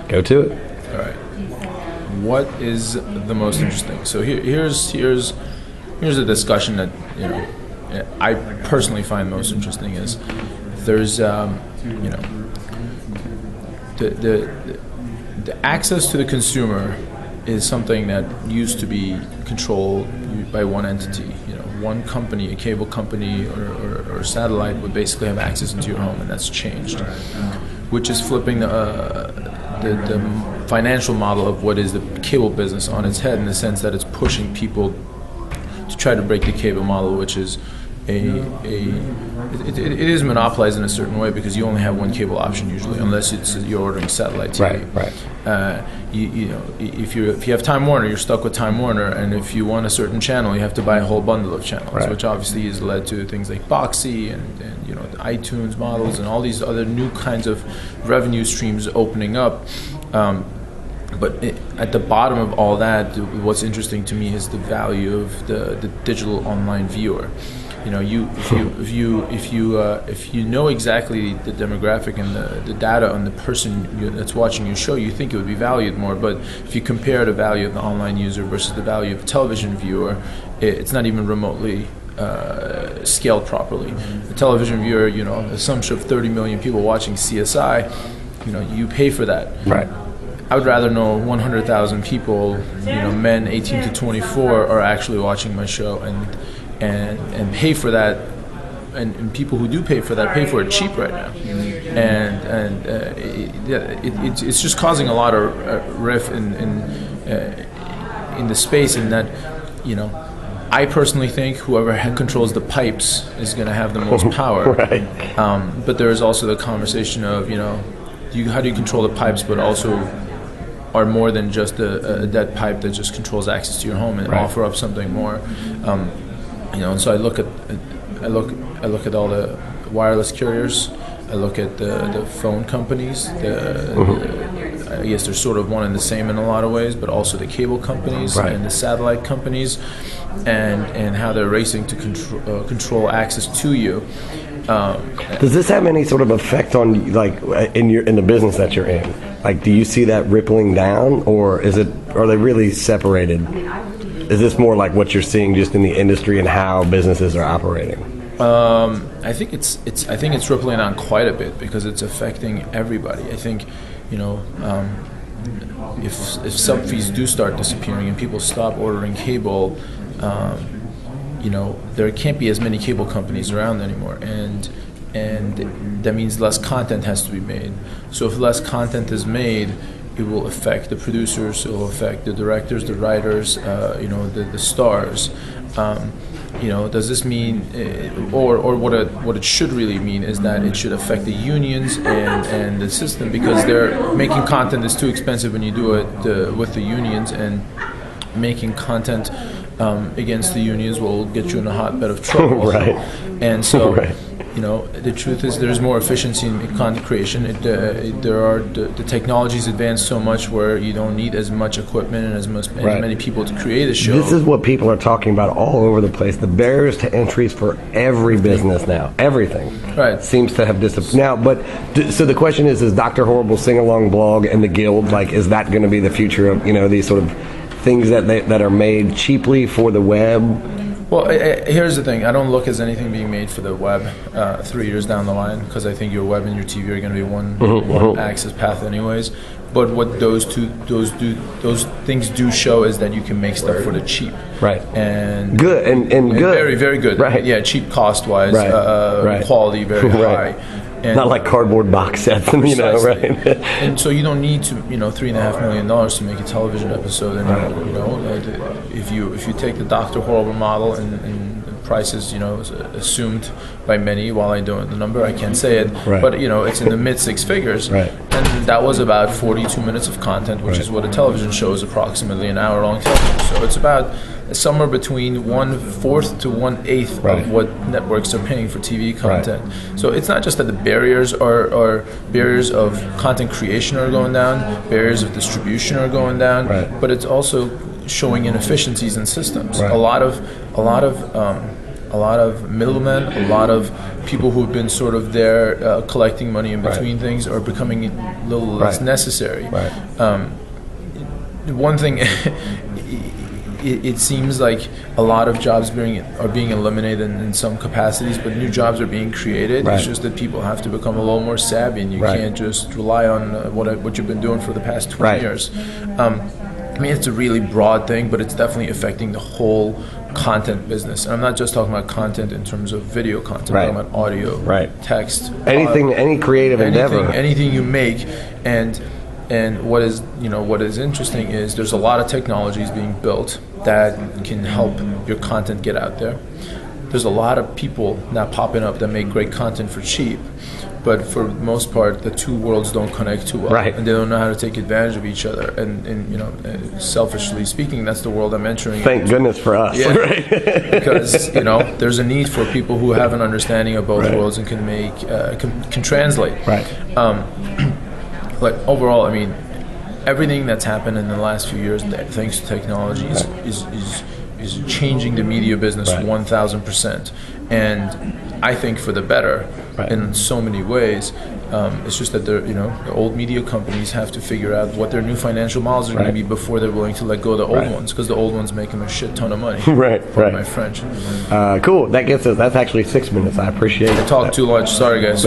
Go to it. All right. What is the most interesting? So here's a discussion that I personally find most interesting is there's the access to the consumer is something that used to be controlled by one entity. One company, a cable company or satellite would basically have access into your home, and that's changed, which is flipping the financial model of what is the cable business on its head, in the sense that it's pushing people to try to break the cable model, which is it is monopolized in a certain way, because you only have one cable option usually, unless you're ordering satellite TV. Right. If you have Time Warner, you're stuck with Time Warner, and if you want a certain channel, you have to buy a whole bundle of channels, which obviously has led to things like Boxy and the iTunes models and all these other new kinds of revenue streams opening up. But at the bottom of all that, what's interesting to me is the value of the digital online viewer. If you know exactly the demographic and the data on the person that's watching your show, you think it would be valued more. But if you compare the value of the online user versus the value of a television viewer, it's not even remotely scaled properly. The television viewer, assumption of 30 million people watching CSI, you pay for that. Right. I would rather know 100,000 people, men 18 to 24, are actually watching my show and pay for that, and people who do pay for that pay for it cheap right now, and it's just causing a lot of rift in the space, in that I personally think whoever controls the pipes is going to have the most power. Right. But there is also the conversation of how do you control the pipes, but also are more than just a dead pipe that just controls access to your home, and offer up something more. And so I look at all the wireless carriers. I look at the phone companies. I guess they're sort of one and the same in a lot of ways, but also the cable companies and the satellite companies, and how they're racing to control access to you. Does this have any sort of effect on in the business that you're in? Do you see that rippling down, or are they really separated? Is this more like what you're seeing just in the industry and how businesses are operating? I think it's rippling down quite a bit, because it's affecting everybody. I think if sub fees do start disappearing and people stop ordering cable, there can't be as many cable companies around anymore, and that means less content has to be made. So if less content is made, it will affect the producers, it will affect the directors, the writers, the stars. Does this mean, or what it should really mean is that it should affect the unions and the system, because they're making content is too expensive when you do it with the unions, and making content against the unions will get you in a hotbed of trouble. Right. And so. Right. The truth is there's more efficiency in content creation. The technology's advanced so much where you don't need as much equipment and as many people to create a show. This is what people are talking about all over the place. The barriers to entries for every business now, everything, seems to have disappeared now. But so the question is Dr. Horrible sing-along blog and the Guild, is that going to be the future of these sort of things that are made cheaply for the web? Well, here's the thing. I don't look as anything being made for the web 3 years down the line, because I think your web and your TV are going to be one access path anyways. But what those things do show is that you can make stuff for the cheap. Right. And good and good. Very, very good. Right. Yeah, cheap cost-wise, quality very high. And not like cardboard box sets, right? And so you don't need to, $3.5 million to make a television episode anymore. If you take the Dr. Horrible model and the prices, assumed by many, while I don't know the number, I can't say it, but it's in the mid six figures, and that was about 42 minutes of content, which is what a television show is, approximately an hour-long television. So it's about somewhere between 1/4 to 1/8 of what networks are paying for TV content. So it's not just that the barriers of content creation are going down, barriers of distribution are going down, but it's also showing inefficiencies in systems. A lot of a lot of middlemen, a lot of people who've been sort of there collecting money in between things are becoming a little less necessary. One thing, it seems like a lot of jobs are being eliminated in some capacities, but new jobs are being created. It's just that people have to become a little more savvy, and you can't just rely on what you've been doing for the past 20 years. I mean, it's a really broad thing, but it's definitely affecting the whole content business. And I'm not just talking about content in terms of video content. I'm talking about audio, text, anything, any creative endeavor, anything you make. And what is interesting is there's a lot of technologies being built that can help your content get out there. There's a lot of people now popping up that make great content for cheap, but for the most part, the two worlds don't connect too well, and they don't know how to take advantage of each other. And selfishly speaking, that's the world I'm entering. Thank goodness for us, because there's a need for people who have an understanding of both worlds and can make can translate. But overall, I mean, everything that's happened in the last few years, thanks to technology, is changing the media business 1,000%, and I think for the better in so many ways. It's just that the old media companies have to figure out what their new financial models are going to be before they're willing to let go of the old ones, because the old ones make them a shit ton of money. My French. Cool. That gets us. That's actually 6 minutes. I appreciate it. I talked too much. Sorry, guys.